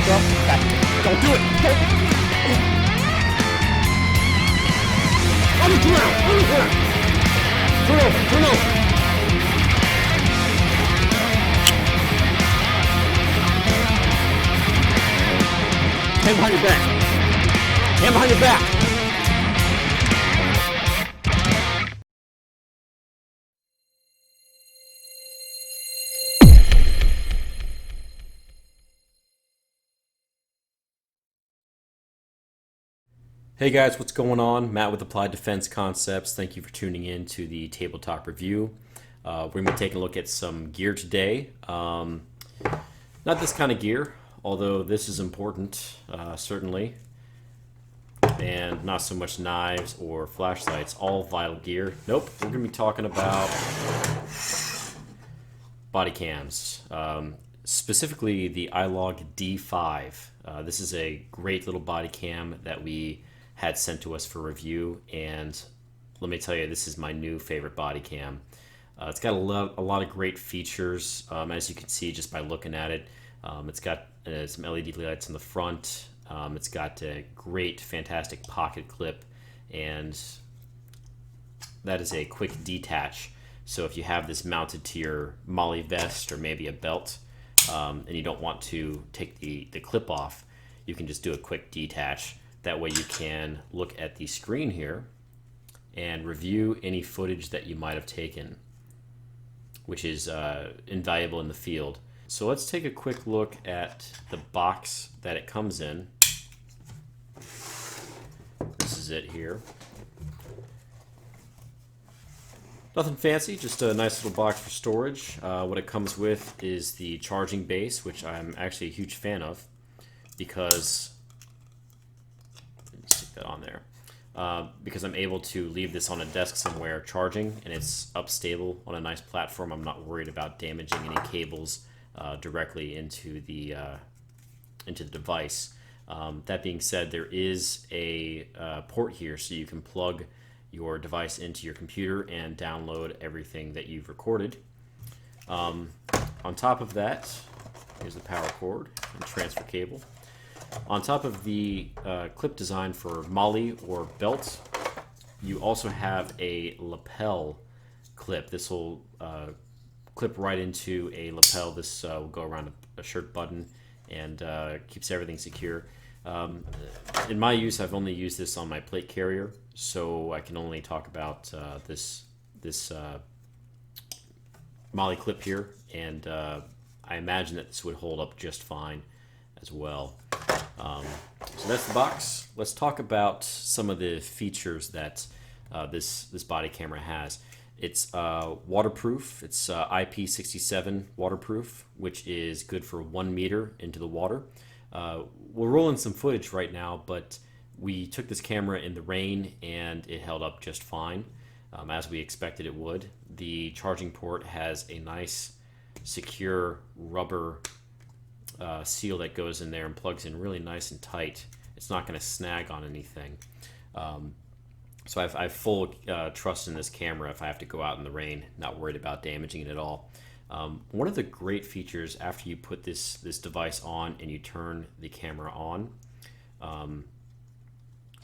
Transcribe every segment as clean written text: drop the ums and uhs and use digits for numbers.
back up. Back. Don't do it. Don't. On the ground. On the ground. Turn over. Turn over. Hand behind your back. Hand behind your back. Hey guys, what's going on? Matt with Applied Defense Concepts. Thank you for tuning in to the tabletop review. We're going to be taking a look at some gear today. Not this kind of gear, although this is important, certainly. And not so much knives or flashlights, all vital gear. Nope, we're going to be talking about body cams. Specifically the Eeyelog D5. This is a great little body cam that we had sent to us for review, and let me tell you, this is my new favorite body cam. It's got a lot of great features, as you can see just by looking at it. It's got some LED lights on the front. It's got a great, fantastic pocket clip, and that is a quick detach. So if you have this mounted to your molly vest or maybe a belt, and you don't want to take the clip off, you can just do a quick detach. That way you can look at the screen here and review any footage that you might have taken, which is invaluable in the field. So let's take a quick look at the box that it comes in. This is it here. Nothing fancy, just a nice little box for storage. What it comes with is the charging base, which I'm actually a huge fan of because that on there because I'm able to leave this on a desk somewhere charging, and it's up stable on a nice platform. I'm not worried about damaging any cables directly into the device. That being said, there is a port here, so you can plug your device into your computer and download everything that you've recorded. On top of that, here's the power cord and transfer cable. On top of the clip design for molly or belt, you also have a lapel clip. This will clip right into a lapel. This will go around a shirt button and keeps everything secure. In my use, I've only used this on my plate carrier, so I can only talk about this molly clip here, and I imagine that this would hold up just fine as well. So that's the box. Let's talk about some of the features that this body camera has. It's waterproof. It's IP67 waterproof, which is good for 1 meter into the water. We're rolling some footage right now, but we took this camera in the rain and it held up just fine, as we expected it would. The charging port has a nice, secure rubber seal that goes in there and plugs in really nice and tight. It's not going to snag on anything. So I've full trust in this camera if I have to go out in the rain, not worried about damaging it at all. One of the great features after you put this device on and you turn the camera on,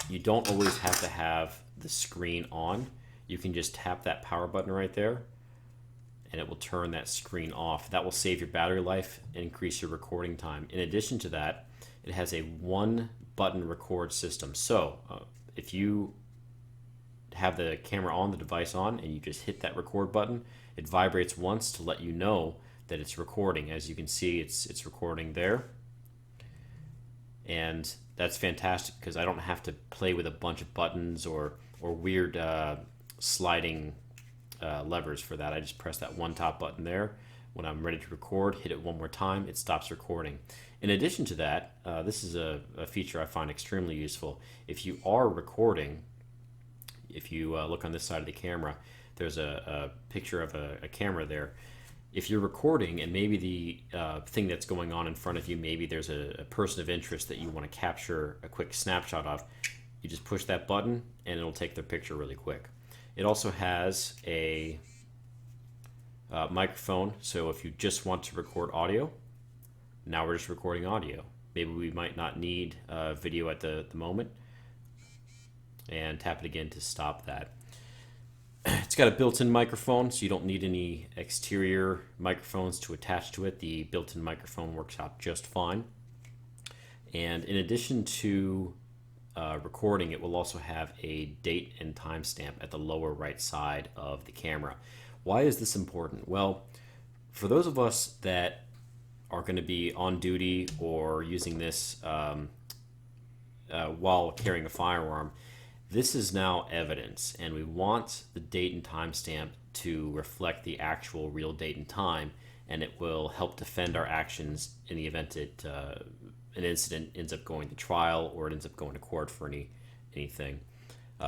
you don't always have to have the screen on. You can just tap that power button right there and it will turn that screen off. That will save your battery life and increase your recording time. In addition to that, it has a 1-button record system. So if you have the camera on, the device on, and you just hit that record button, it vibrates once to let you know that it's recording. As you can see, it's recording there. And that's fantastic because I don't have to play with a bunch of buttons or weird sliding levers for that. I just press that one top button there. When I'm ready to record, hit it one more time, it stops recording. In addition to that, this is a feature I find extremely useful. If you are recording, if you look on this side of the camera, there's a picture of a camera there. If you're recording and maybe the thing that's going on in front of you, maybe there's a person of interest that you want to capture a quick snapshot of, you just push that button and it'll take their picture really quick. It also has a microphone, so if you just want to record audio, now we're just recording audio. maybe we might not need video at the moment, and tap it again to stop that. It's got a built-in microphone, so you don't need any exterior microphones to attach to it. The built-in microphone works out just fine. And in addition to recording, it will also have a date and timestamp at the lower right side of the camera. Why is this important? Well, for those of us that are going to be on duty or using this while carrying a firearm, this is now evidence, and we want the date and timestamp to reflect the actual real date and time, and it will help defend our actions in the event that an incident ends up going to trial or it ends up going to court for anything.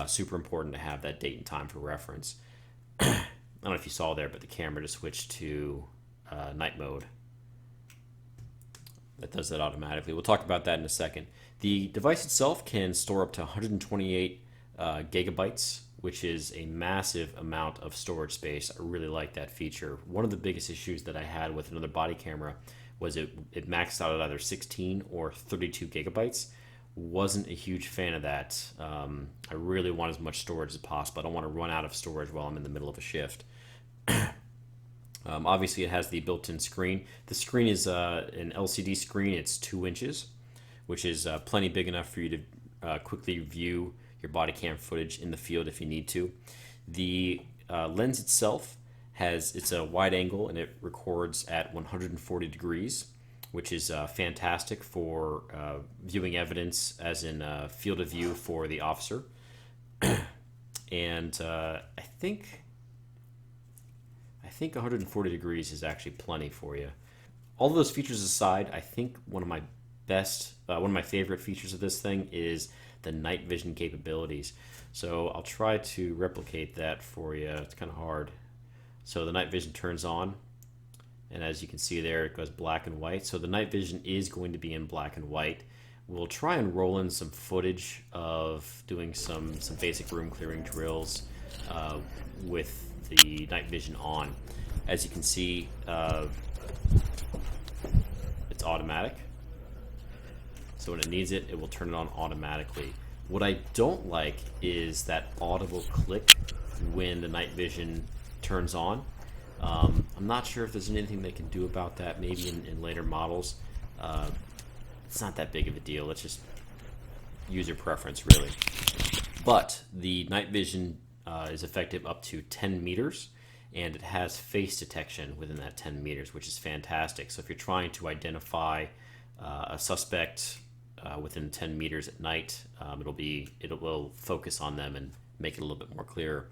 Super important to have that date and time for reference. I don't know if you saw there, but the camera just switched to night mode. That does that automatically. We'll talk about that in a second. The device itself can store up to 128 gigabytes, which is a massive amount of storage space. I really like that feature. One of the biggest issues that I had with another body camera was it maxed out at either 16 or 32 gigabytes. Wasn't a huge fan of that. I really want as much storage as possible. I don't want to run out of storage while I'm in the middle of a shift. Obviously, it has the built-in screen. The screen is an LCD screen. It's 2 inches, which is plenty big enough for you to quickly view your body cam footage in the field if you need to. The lens itself it's a wide angle, and it records at 140 degrees, which is fantastic for viewing evidence, as in field of view for the officer. And I think 140 degrees is actually plenty for you. All of those features aside, I think one of my favorite features of this thing is the night vision capabilities. So I'll try to replicate that for you. It's kind of hard. So the night vision turns on, and as you can see there, it goes black and white. So the night vision is going to be in black and white. We'll try and roll in some footage of doing some basic room clearing drills with the night vision on. As you can see, it's automatic. So when it needs it, it will turn it on automatically. What I don't like is that audible click when the night vision turns on. I'm not sure if there's anything they can do about that, maybe in later models. It's not that big of a deal. It's just user preference, really. But the night vision is effective up to 10 meters, and it has face detection within that 10 meters, which is fantastic. So if you're trying to identify a suspect within 10 meters at night, it will focus on them and make it a little bit more clear.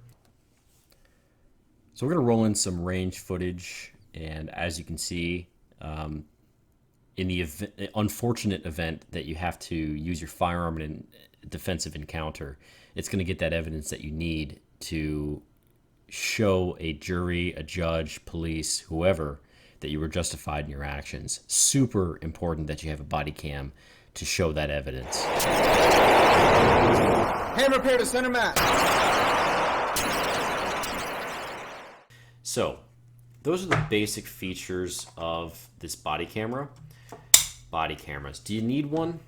So we're going to roll in some range footage, and as you can see, in the unfortunate event that you have to use your firearm in a defensive encounter, it's going to get that evidence that you need to show a jury, a judge, police, whoever, that you were justified in your actions. Super important that you have a body cam to show that evidence. Hand repair to center mat. So, those are the basic features of this body camera. Body cameras. Do you need one?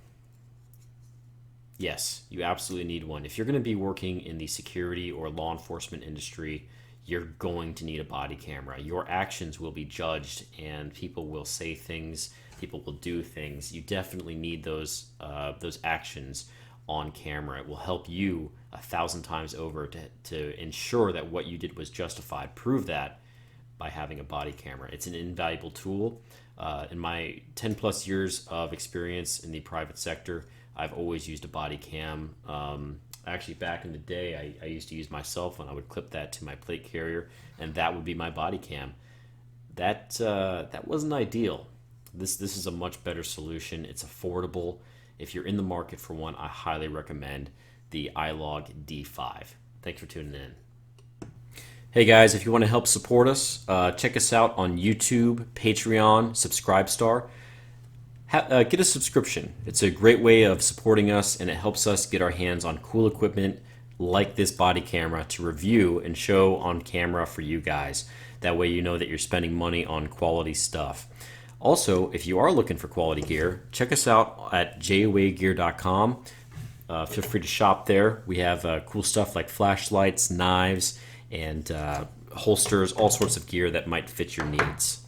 Yes, you absolutely need one. If you're going to be working in the security or law enforcement industry, you're going to need a body camera. Your actions will be judged, and people will say things, people will do things. You definitely need those actions on camera. It will help you 1,000 times over to ensure that what you did was justified. Prove that by having a body camera. It's an invaluable tool. In my 10 plus years of experience in the private sector, I've always used a body cam. Actually, back in the day, I used to use my cell phone. I would clip that to my plate carrier, and that would be my body cam. That wasn't ideal. This is a much better solution. It's affordable. If you're in the market for one, I highly recommend the Eeyelog D5. Thanks for tuning in. Hey guys, if you want to help support us, check us out on YouTube, Patreon, Subscribestar. Get a subscription. It's a great way of supporting us, and it helps us get our hands on cool equipment like this body camera to review and show on camera for you guys. That way you know that you're spending money on quality stuff. Also, if you are looking for quality gear, check us out at jawaygear.com. Feel free to shop there. We have cool stuff like flashlights, knives, and holsters, all sorts of gear that might fit your needs.